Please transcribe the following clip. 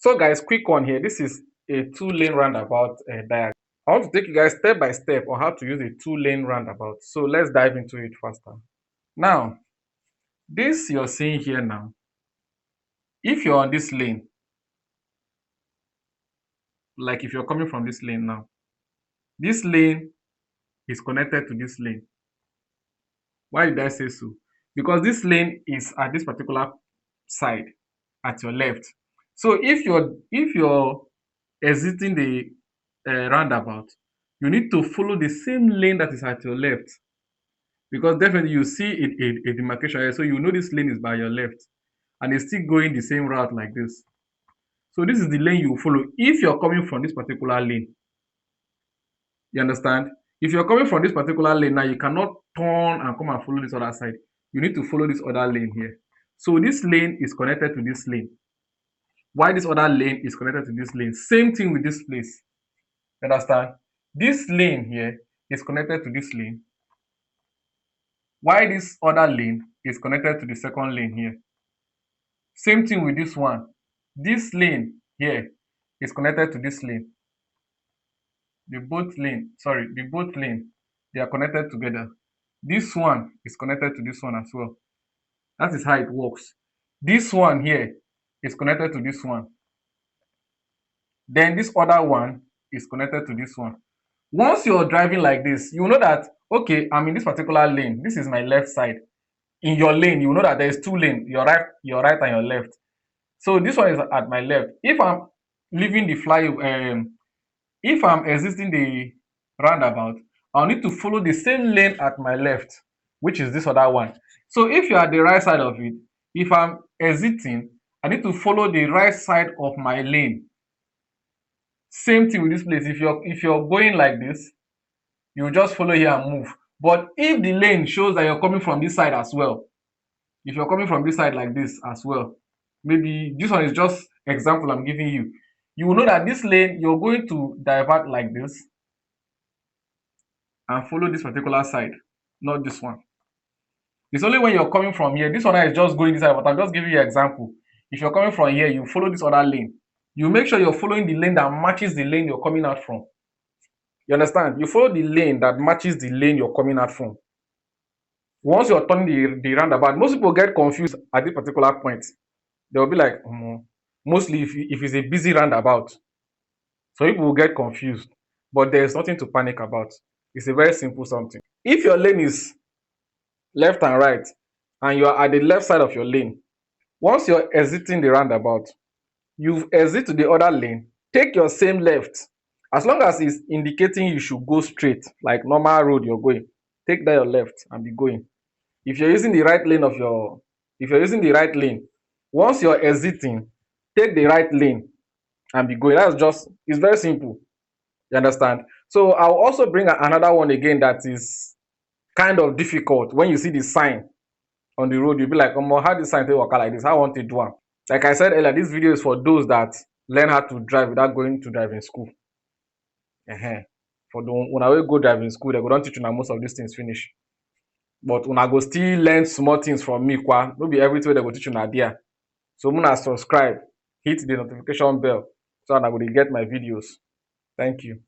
So guys, quick one here. This is a two-lane roundabout diagram. I want to take you guys step by step on how to use a two-lane roundabout. So let's dive into it faster. Now, this you're seeing here now, if you're on this lane, like if you're coming from this lane now, this lane is connected to this lane. Why did I say so? Because this lane is at this particular side at your left. So if you're exiting the roundabout, you need to follow the same lane that is at your left, because definitely you see a demarcation here, so you know this lane is by your left and it's still going the same route like this. So this is the lane you follow if you're coming from this particular lane. You understand? If you're coming from this particular lane now, you cannot turn and come and follow this other side. You need to follow this other lane here. So this lane is connected to this lane. Why this other lane is connected to this lane? Same thing with this place. You understand? This lane here is connected to this lane. Why this other lane is connected to the second lane here? Same thing with this one. This lane here is connected to this lane. The both lane, they are connected together. This one is connected to this one as well. That is how it works. This one here is connected to this one. Then this other one is connected to this one. Once you're driving like this, you know that, okay, I'm in this particular lane. This is my left side. In your lane, you know that there's two lanes, your right and your left. So this one is at my left. If I'm leaving the if I'm exiting the roundabout, I'll need to follow the same lane at my left, which is this other one. So if you're at the right side of it, if I'm exiting, I need to follow the right side of my lane. Same thing with this place. If you're going like this, you just follow here and move. But if the lane shows that you're coming from this side as well, if you're coming from this side like this as well, maybe this one is just example I'm giving you, you will know that this lane you're going to divert like this and follow this particular side, not this one. It's only when you're coming from here, this one is just going this side, but I'm just giving you an example. If you're coming from here, you follow this other lane. You make sure you're following the lane that matches the lane you're coming out from. You understand? You follow the lane that matches the lane you're coming out from. Once you're turning the roundabout, most people get confused at this particular point. They'll be like, mostly if it's a busy roundabout, so people will get confused. But there's nothing to panic about. It's a very simple something. If your lane is left and right, and you are at the left side of your lane, once you're exiting the roundabout, you exit to the other lane, take your same left. As long as it's indicating you should go straight, like normal road you're going, take that your left and be going. If you're using the right lane once you're exiting, take the right lane and be going. It's very simple. You understand? So I'll also bring another one again that is kind of difficult. When you see the sign on the road, you'll be like, how this sign take work like this? How I want to do one? Like I said earlier, this video is for those that learn how to drive without going to driving school. For the una wey go driving school, they go don teach una most of these things finish. But una go still learn small things from me, kwa. No be everything they go teach una there. So una subscribe, hit the notification bell so that I will get my videos. Thank you.